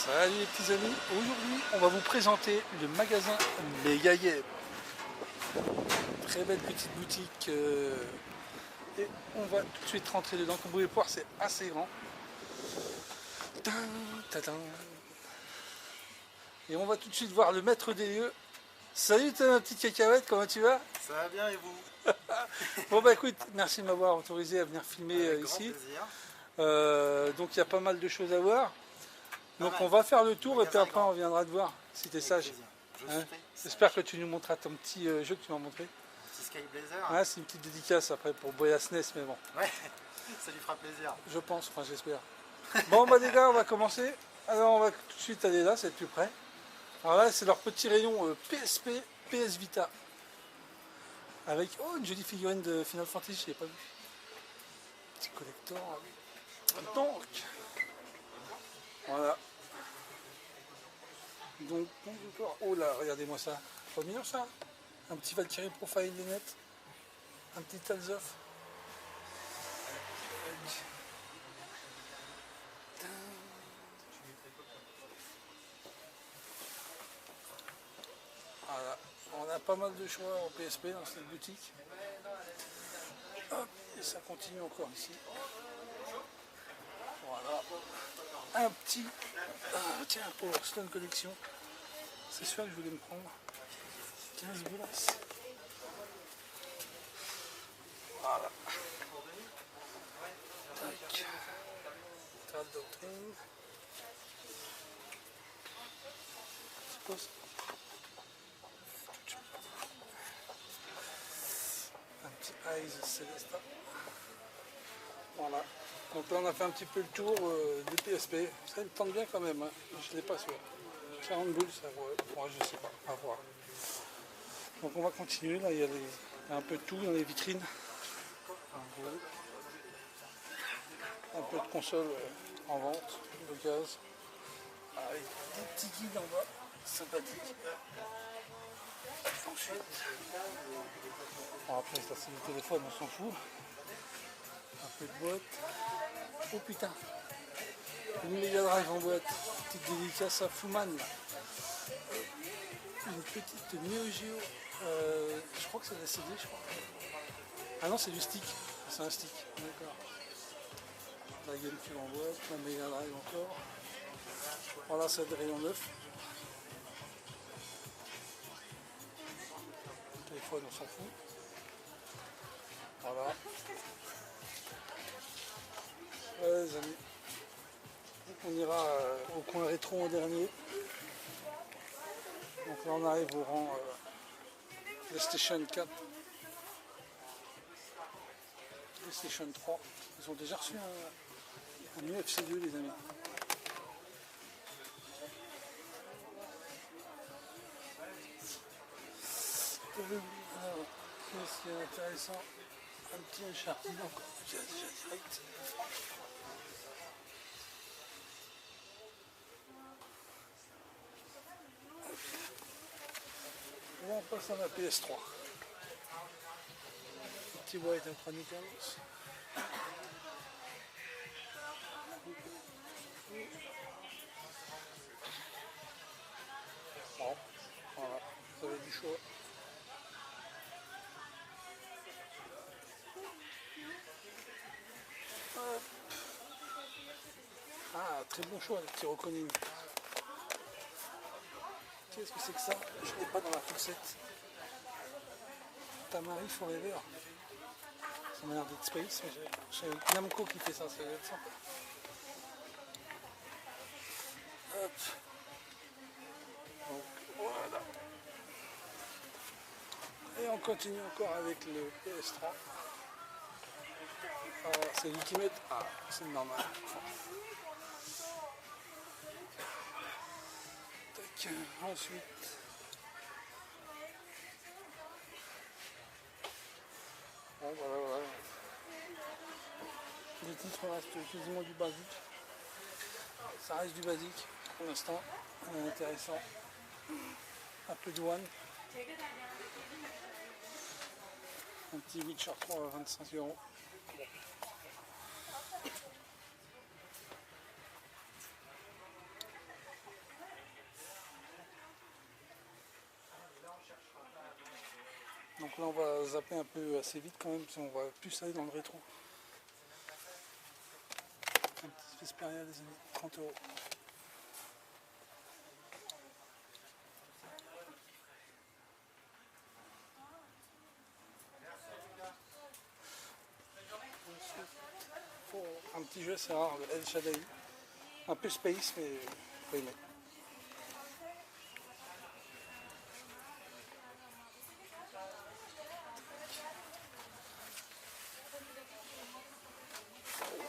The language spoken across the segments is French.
Salut les petits amis, aujourd'hui on va vous présenter le magasin Les Gaillets. Très belle petite boutique et on va tout de suite rentrer dedans. Comme vous pouvez le voir, c'est assez grand. Et on va tout de suite voir le maître des lieux. Salut toi ma petite cacahuète, comment tu vas? Ça va bien et vous? Bon bah écoute, merci de m'avoir autorisé à venir filmer Avec ici. grand plaisir. Donc il y a pas mal de choses à voir. Donc on va faire le tour et puis après on reviendra te voir si tu es sage. Hein, j'espère que tu nous montreras ton petit jeu que tu m'as montré. Petit Sky Blazer. Ouais, c'est une petite dédicace après pour Boyas Ness, mais bon. Ouais, ça lui fera plaisir. Je pense, enfin j'espère. Bon bah les gars, on va commencer. Alors on va tout de suite aller là, c'est plus près. Alors là c'est leur petit rayon PSP, PS Vita. Avec une jolie figurine de Final Fantasy, je l'ai pas vu. Petit collector. Donc voilà. Donc, oh là, regardez-moi ça. Pas mignon ça. Un petit Valkyrie Profile des nets. Un petit Talzoff. Voilà. On a pas mal de choix en PSP dans cette boutique. Hop, et ça continue encore ici. Voilà. Un petit... tiens, pour Stone Collection. C'est sûr que je voulais me prendre 15 boulasses. Voilà. Tac. Tral Doctrine. C'est quoi ça? Un petit Eyes Celesta. Voilà. Donc là on a fait un petit peu le tour des PSP. Ça me tente bien quand même, hein. Je ne l'ai pas sûr. 40 boules, ça ouais, je sais pas, à voir. Donc on va continuer, là il y a un peu de tout dans les vitrines. Un peu de console en vente, de gaz. Avec des petits guides en bas, sympathiques. Ensuite, bon, après ça c'est le téléphone, on s'en fout. Un peu de boîte. Oh putain, une Mega Drive en boîte, petite dédicace à Fuman. Une petite Neo Geo, je crois que c'est la CD, je crois. Ah non, c'est du stick, c'est un stick, d'accord. La GameCube en boîte, la Mega Drive encore. Voilà, c'est le rayon neuf. Le téléphone, on s'en fout. Voilà. Ouais, les amis. Donc on ira au coin rétro en dernier. Donc là on arrive au rang PlayStation 4, PlayStation 3. Ils ont déjà reçu un UFC 2 les amis. Alors, qu'est-ce qui est intéressant? Un petit Uncharted encore, déjà direct. Et on passe à la PS3. Petit White Chronicles. Bon, voilà, vous avez du choix. Hop. Ah, très bon choix, le petit Roconing. Qu'est-ce que c'est que ça? Je ne l'ai pas dans la fourchette. Tamari Forever. Ça m'a l'air d'être Space, mais j'ai Namco qui fait ça, ça doit être sympa. Hop. Donc voilà. Et on continue encore avec le PS3. C'est l'Ultimate. Ah, c'est normal. Tac, ensuite. Bon, voilà. Les titres restent quasiment du basique. Ça reste du basique pour l'instant. Intéressant. Un peu de One. Un petit Witcher 3 à 25 €. Donc là on va zapper un peu assez vite quand même, parce qu'on va plus aller dans le rétro. Un petit Vesperia des années 30 €. Un petit jeu assez rare, le El Shaddai. Un peu space, mais faut aimer.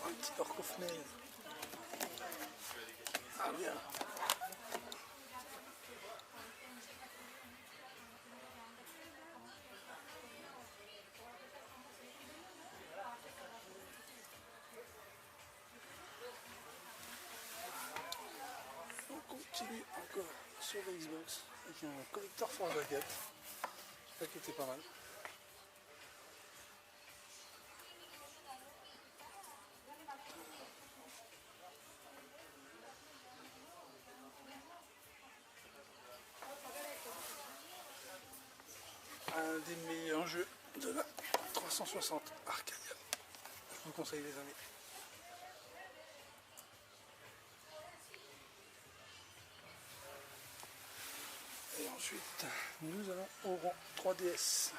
Un petit Orkofnail. Ah bien. On continue encore sur la Xbox avec un collector for Jacket. Je sais qui était pas mal. Un des meilleurs jeux de la 360 Arcadia. Je vous conseille les amis. Et ensuite, nous allons au rang 3DS.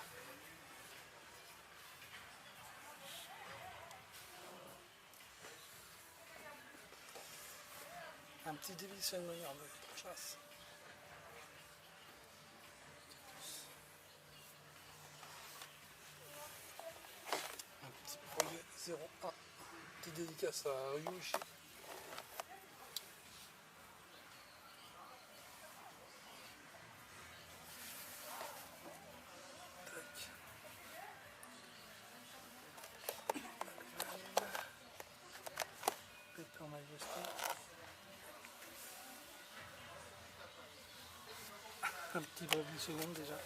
Un petit Devil Summoner de chasse. Un petit projet 01. Petit dédicace à Ryuichi. Paper Majesty. Un petit Bravely Second déjà.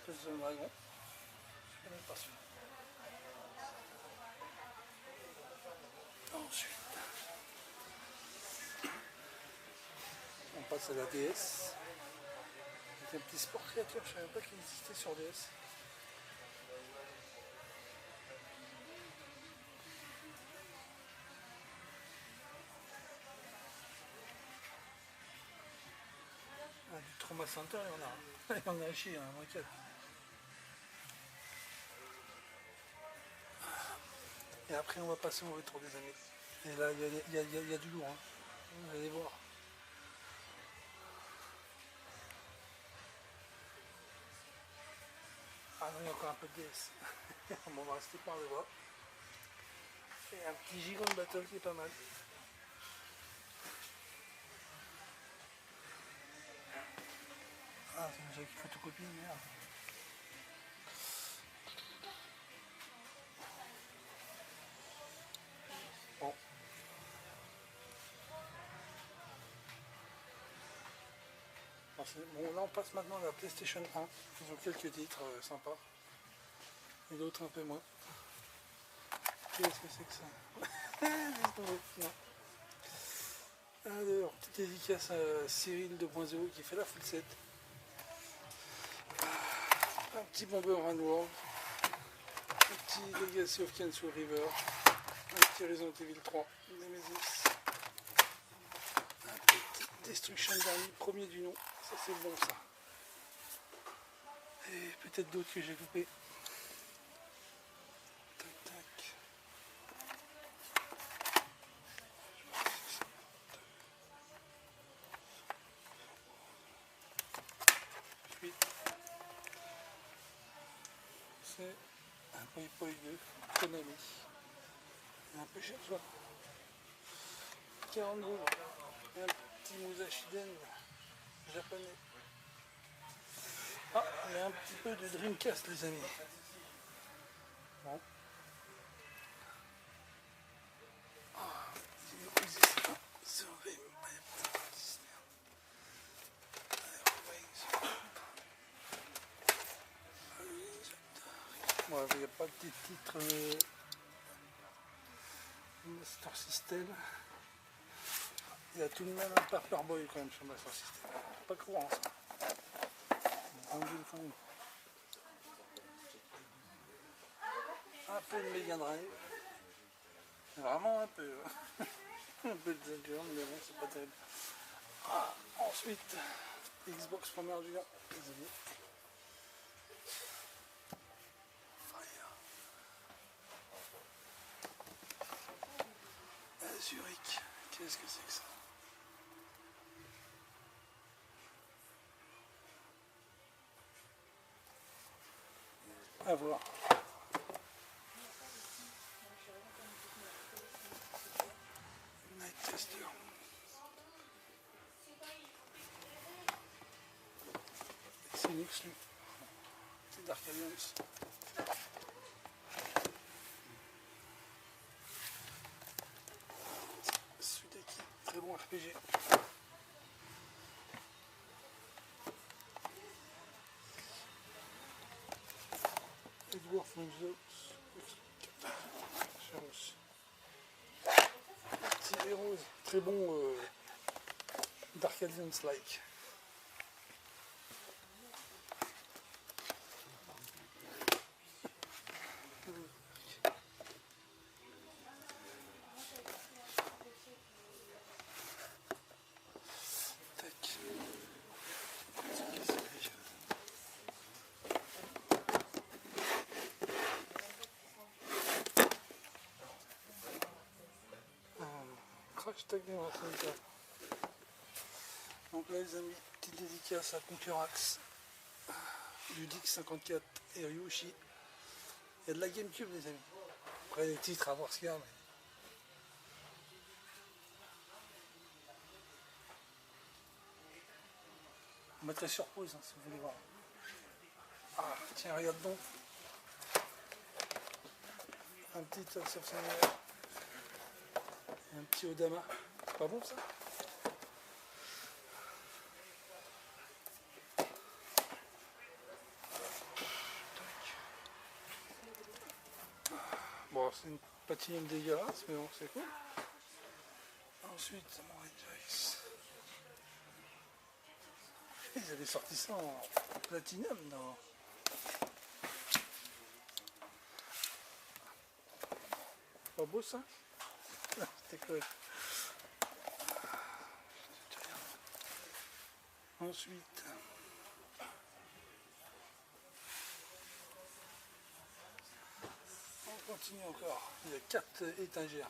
Plus un dragon. Je suis même pas sûr. Ensuite, on passe à la DS. Avec un petit sport créature, je ne savais pas qu'il existait sur DS. Ah, du Trauma Center, il y en a. Il y en a à chier, un moquette. Et après, on va passer au retour des années. Et là, il y a du lourd. Hein. Vous allez voir. Ah non, il y a encore un peu de DS. Bon, on va rester par le bas. Et un petit Gigon Battle qui est pas mal. Ah, c'est déjà qu'il photocopie, merde. Bon. Bon, là on passe maintenant à la PlayStation 1. Ils ont quelques titres sympas. Et d'autres un peu moins. Qu'est-ce que c'est que ça? Non. Alors, petite dédicace à Cyril 2.0 qui fait la full set. Un petit Bomberman World. Un petit Legacy of Kain Soul River. Un petit Resident Evil 3. Nemesis. Un petit Destruction Derby, premier du nom. Ça c'est bon ça. Et peut-être d'autres que j'ai loupés. Tac tac. Ensuite, c'est un Poi Poi 2 Konami. Un peu cher ça. 40 boules. Et un petit Musashiden japonais. Ah, il y a un petit peu de Dreamcast les amis. Bon. Il n'y a pas de titre Master System. Il a tout de même un Paperboy quand même sur Master System. Pas courant ça. Un peu de Mega Drive. Vraiment un peu. Un peu de Saturn, mais bon, c'est pas terrible. Ah, ensuite, Xbox première Giga. Zurich, qu'est-ce que c'est que ça? À voir. Night Tester. C'est Nix lui. C'est Dark Alliance. Sudeki, très bon RPG. Edward Monzo. Petit héros, très bon Dark Alliance-like. Crash Tag Center. Donc là les amis, petite dédicace à Concurax, Ludix 54 et Ryushi. Il y a de la Gamecube les amis. Après les titres à voir ce qu'il y a. Mais... on mettrait sur pause hein, si vous voulez voir. Ah tiens regarde donc. Un petit sur et un petit Odama. C'est pas bon ça? Bon, c'est une patine dégueulasse, mais bon, c'est cool. Ensuite, Samurai Jax. Ils avaient sorti ça en platinum, non? Pas beau ça? C'était cool. Ensuite, on continue encore. Il y a 4 étagères.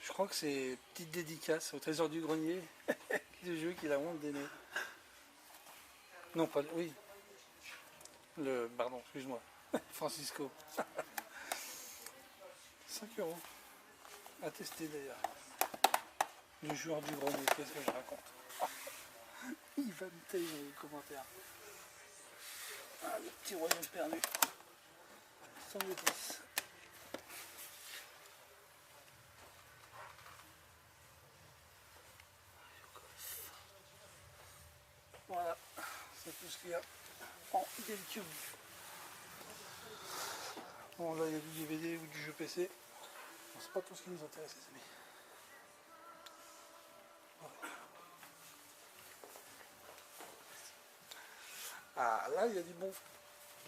Je crois que c'est petite dédicace au trésor du grenier du jeu qui la honte des nez. Non, pas oui. Pardon, excuse-moi. Francisco. 5 € à tester d'ailleurs. Le joueur du grenier, qu'est-ce que je raconte? Il va me tailler dans les commentaires. Ah, le petit royaume perdu. Sans bêtise. Voilà, c'est tout ce qu'il y a en GameCube. Bon là il y a du DVD ou du jeu PC. Bon, c'est pas tout ce qui nous intéresse les amis. Voilà. Ah là il y a du bon.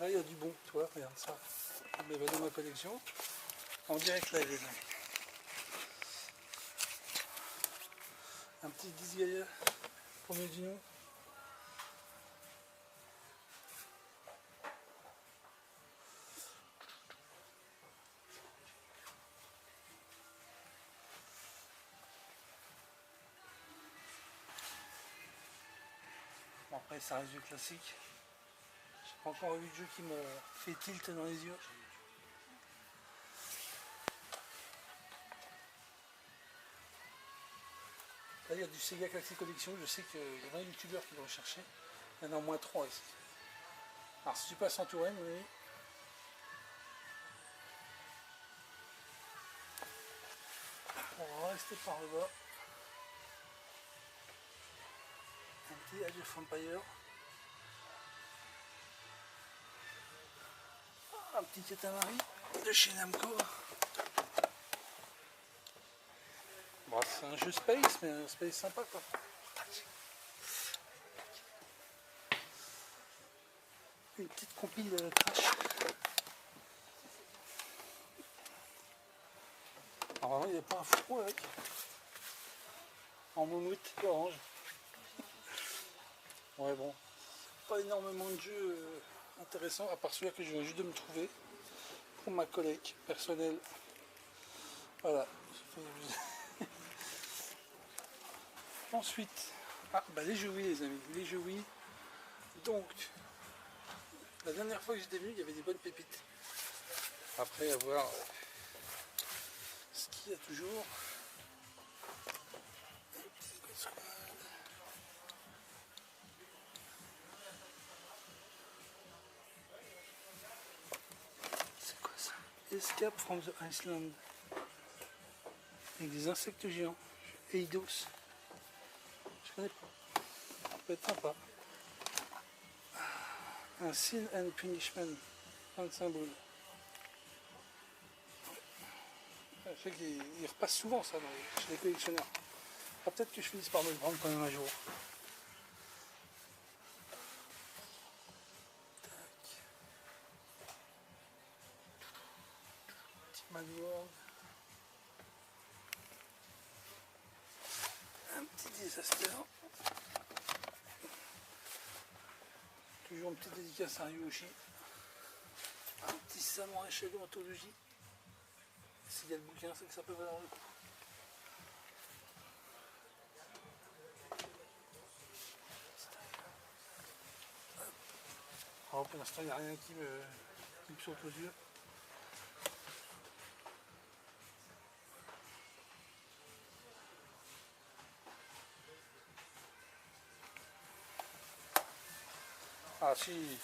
Là il y a du bon, tu vois, regarde ça. Je vais dans ma collection. En direct live les amis. Un petit Disgaea, premier du nom. Bon, après ça reste du classique. J'ai pas encore vu de jeu qui me fait tilt dans les yeux. Là il y a du Sega Classic Collection, je sais qu'il y en a un youtubeur qui le recherchait. Il y en a au moins 3 ici. Alors si tu passes en Touraine, oui. On va rester par le bas. Un petit Age of Empire. un petit Katamari de chez Namco. Bon, c'est un jeu space, mais un space sympa quoi. Une petite compile de Crash. Normalement il n'y a pas un fou avec. En moumoute orange. Ouais bon. Pas énormément de jeux intéressants à part celui-là que je viens juste de me trouver pour ma collègue personnelle. Voilà. Ensuite, les jeux Wii les amis, les jeux Wii. Donc, la dernière fois que j'étais venu, il y avait des bonnes pépites. Après avoir ce qu'il y a toujours. C'est quoi ça? Escape from the Iceland. Avec des insectes géants. Eidos. Je connais pas. Ça peut être sympa. Un Sin and Punishment. 25 boules. Je sais qu'il repasse souvent ça chez les collectionneurs. Peut-être que je finisse par me le prendre quand même un jour. Petit Mad-World. Un petit Disaster. Toujours une petite dédicace à Ryoshi. Un petit Samurai Shadow Anthologie. S'il y a le bouquin, c'est que ça peut valoir le coup. Alors pour l'instant, il n'y a rien qui me saute aux yeux. Ah si,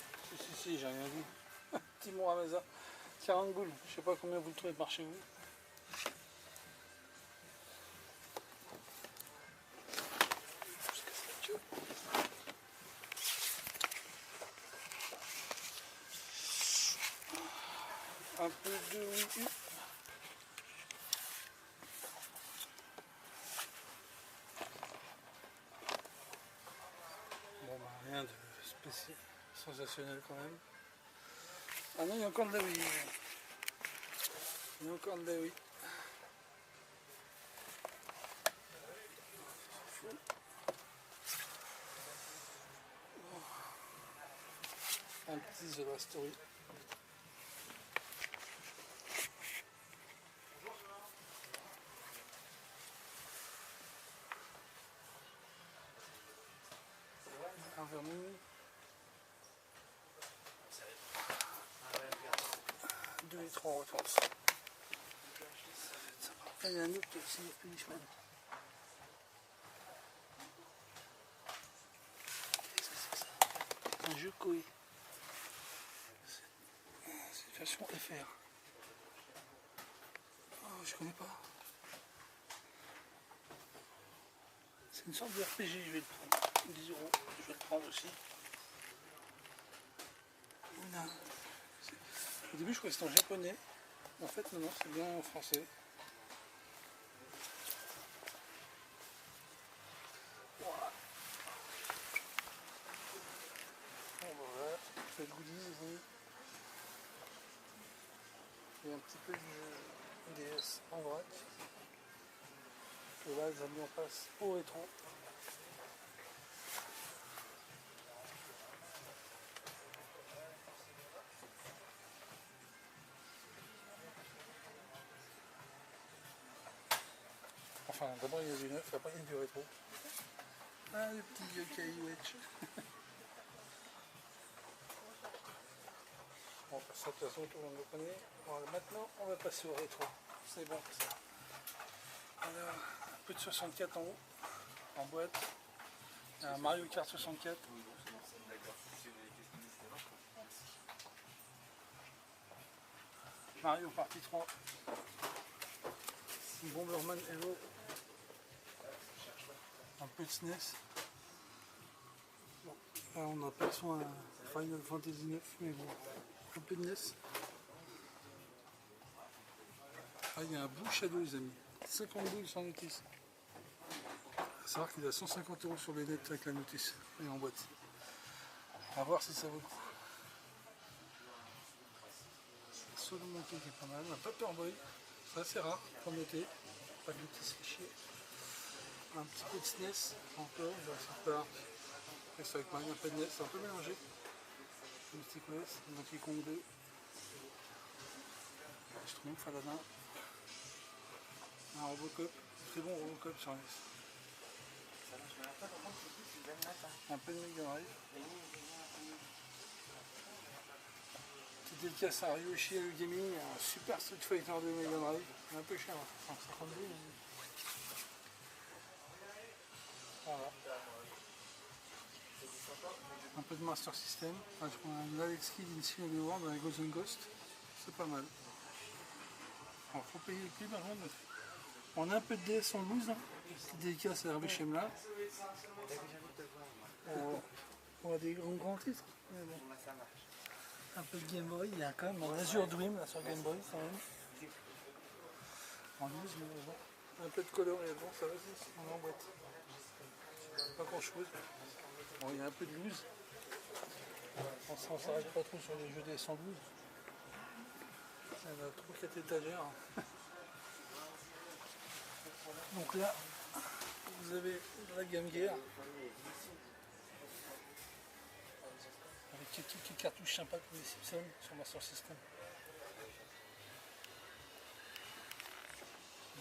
j'ai rien vu. Petit mot à Mesa. 40 boules. Je sais pas combien vous le trouvez par chez vous. Un peu de Wii U. Bon rien de spécial, sensationnel quand même. Ah non, il y a encore de la Wii. Il y a encore de la Wii. Un petit The Last Story. Un vermouth. 2 et 3 réponses. Il y a un autre qui est aussi Punishment. Qu'est-ce que c'est ça? Un jeu Koei. C'est une version FR. Oh, je connais pas. C'est une sorte de RPG, je vais le prendre. 10 €, je vais le prendre aussi. Non. Au début, je croyais que c'était en japonais. En fait, non, c'est bien en français. Voilà. Bon, voilà. C'est le goodies ici. Et un petit peu du jeu DS en vrac. Et là, ils ont mis en place au rétro. Enfin, d'abord il y a du neuf, après il y a du rétro. Ah, le petit Yokai Wedge. Bon, ça de toute façon tout le monde le connaît. Voilà, maintenant on va passer au rétro. C'est bon ça. Alors, un peu de 64 en haut, en boîte. Un Mario Kart 64. Mario Party 3. Bomberman Hero. Un peu de SNES. Bon, là on aperçoit un Final Fantasy 9, mais bon, un peu de NES. Ah, il y a un Blue Shadow, les amis. 50 boules sans notice. À savoir qu'il a 150 € sur les nets avec la notice et en boîte. À voir si ça vaut le coup. Solo monté qui est pas mal. Un Paperboy, c'est assez rare pour noter. Pas de notice fichier. Un petit peu de SNES encore, je vais faire part. Reste avec Marie, un peu de NES, c'est un peu mélangé. Mystic OS, Donkey Kong 2. Schtroumpf, Aladdin. Un Robocop, très bon Robocop sur NES. Un peu de Mega Drive. Petite dédicace à Ryoshi et le Gaming, un super Street Fighter de Mega Drive. Un peu cher, hein. 50 boules. Voilà. Un peu de Master System. Ah, je prends un Alex Kidd ici à World dans les Ghost and Ghost. C'est pas mal. Alors, faut payer le prix par contre. On a un peu de DS en loose. Hein. Petite dédicace à Hervé Chemla. On a des grands titres. Mais bon. Un peu de Game Boy. Il y a quand même un Azure Dream là, sur Game Boy quand même. En loose, mais bon. Un peu de color et bon, ça va, on est en boîte. Pas grand chose. Bon, il y a un peu de loose. On ne s'arrête pas trop sur les jeux des 112. Il y en a 3-4 étagères. Donc là, vous avez la Game Gear. Avec quelques cartouches sympas comme les Simpsons sur Master System.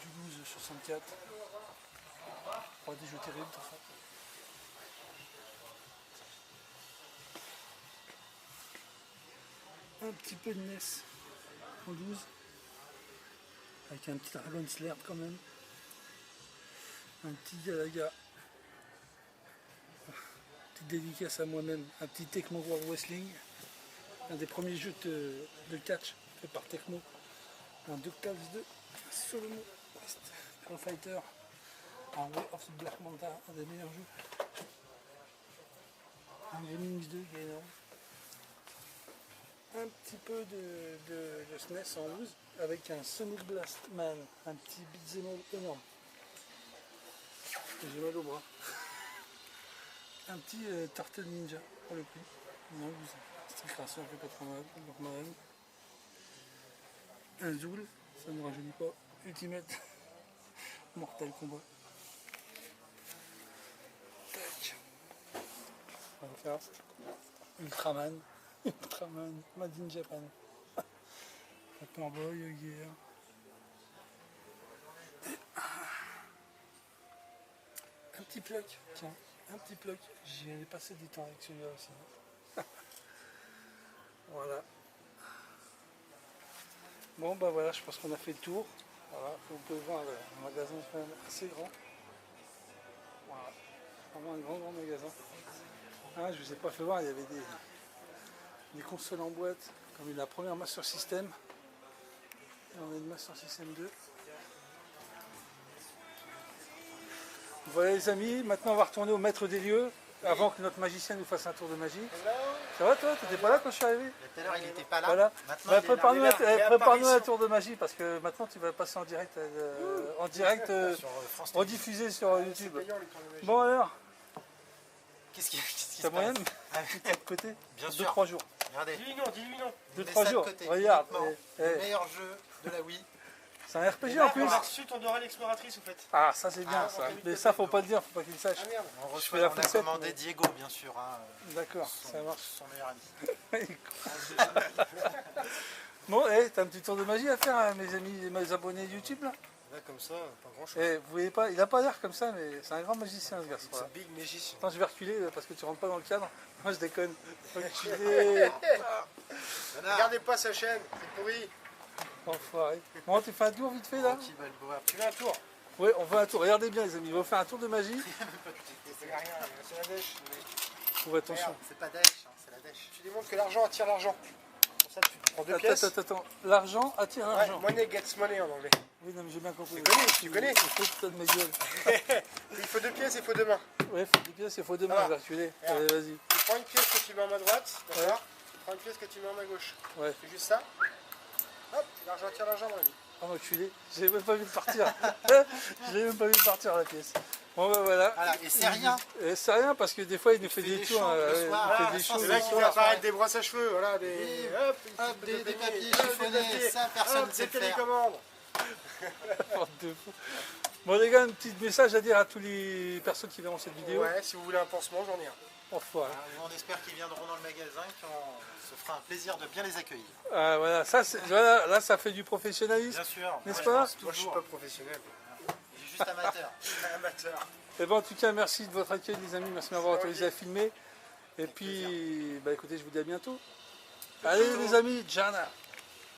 Du 12 64. Pas des jeux terribles, tout ça. Un petit peu de NES en 12 avec un petit Dragon Slayer quand même, un petit Galaga, petite dédicace à moi-même, un petit Tecmo World Wrestling, un des premiers jeux de catch fait par Tecmo, un DuckTales 2, Solo West Pro Fighter, un Way of the Black Manta, un des meilleurs jeux, un Gremlins 2 qui est énorme. Un petit peu de SNES en loose avec un Sonic Blast Man, un petit beat'em all énorme. J'ai mal au bras. Un petit Turtle Ninja pour le prix. Non, c'est création fait pas trop mal. Un Zool, ça ne rajeunit pas. Ultimate Mortal Kombat. Tac. On va faire Ultraman. Ultraman, Made in Japan. Paperboy, Gear. Un petit plug, tiens, un petit plug. J'y ai passé du temps avec celui-là aussi. Voilà. Bon bah voilà, je pense qu'on a fait le tour. Voilà, vous pouvez voir le magasin est quand même assez grand. Voilà, vraiment un grand magasin. Ah, je vous ai pas fait voir, il y avait des consoles en boîte, comme la première Master System. Et on a une Master System 2. Voilà les amis, maintenant on va retourner au maître des lieux, avant que notre magicien nous fasse un tour de magie. Ça va toi? T'étais pas là quand je suis arrivé? Tout à l'heure il n'était pas là. Voilà. Bah, prépare-nous un tour de magie, parce que maintenant tu vas passer en direct, rediffusé sur YouTube. Bon alors, Qu'est-ce qui se t'as moyen passe? de côté? Bien sûr. 2-3 jours. Regardez. Dis-lui non, dis-lui non. 2-3 jours, regarde. Le meilleur jeu de la Wii. C'est un RPG en plus. On a reçu ton Dora l'exploratrice, au fait. Ah, ça c'est bien ça. Mais ça faut pas le dire, faut pas qu'il sache. Ah merde. On fais reçoit, la on a fossette, commandé mais- Diego bien sûr. Hein, D'accord, ça marche. son meilleur ami. Bon, t'as un petit tour de magie à faire, hein, mes amis, mes abonnés YouTube là. Là, comme ça, pas grand chose. Vous voyez pas, il a pas l'air comme ça, mais c'est un grand magicien ce garçon. C'est un big magicien. Attends, je vais reculer parce que tu rentres pas dans le cadre. Moi je déconne. Reculer. Regardez pas sa chaîne, c'est pourri. Enfoiré. Bon, tu fais un tour vite fait là? Petit Balboa. Tu veux un tour? Oui, on fait un tour. Regardez bien les amis, on va faire un tour de magie. C'est rien, c'est la dèche. Faut attention. C'est pas Daesh, hein, c'est la Daesh. Tu démontres que l'argent attire l'argent. Pour ça, tu prends deux pièces. Attends. L'argent attire l'argent. Ouais, money gets money en anglais. Oui, non, mais j'ai bien compris. Tu connais. Il faut que tu de ma gueule. Il faut deux pièces et il faut deux mains. Ouais, faut des pièces, il faut deux mains, Voilà. je vais reculer. Regarde. Allez, vas-y. Tu prends une pièce que tu mets en main droite, d'accord? Tu prends une pièce que tu mets en main gauche. Ouais. C'est juste ça. Hop, l'argent attire l'argent, mon ami. Oh l'enculé, je l'ai même pas vu partir. Je l'ai même pas vu partir la pièce. Bon ben voilà. Voilà, et c'est rien. Et c'est rien parce que des fois il nous fait fait des des tours. shows le soir. Il fait Ah, des ça, shows C'est le là qu'il fait soir. apparaître des brosses à cheveux, voilà, des... Oui. Hop, Hop, des papiers hop, chiffonnés, des papiers. ça personne Hop, ne sait des le faire. télécommandes. Bande de fous. Bon les gars, un petit message à dire à toutes les personnes qui verront cette vidéo. Ouais, si vous voulez un pansement, j'en ai un. Enfoiré. On espère qu'ils viendront dans le magasin et qu'on se fera un plaisir de bien les accueillir. Ah, voilà, ça, voilà, là ça fait du professionnalisme. Bien sûr. N'est-ce Moi, pas? je pense Moi, je suis toujours. pas professionnel. Je suis juste amateur. Amateur. Et ben, en tout cas, merci de votre accueil les amis, merci de m'avoir autorisé à filmer. Et puis, bah écoutez, je vous dis à bientôt. Allez les amis, Jana.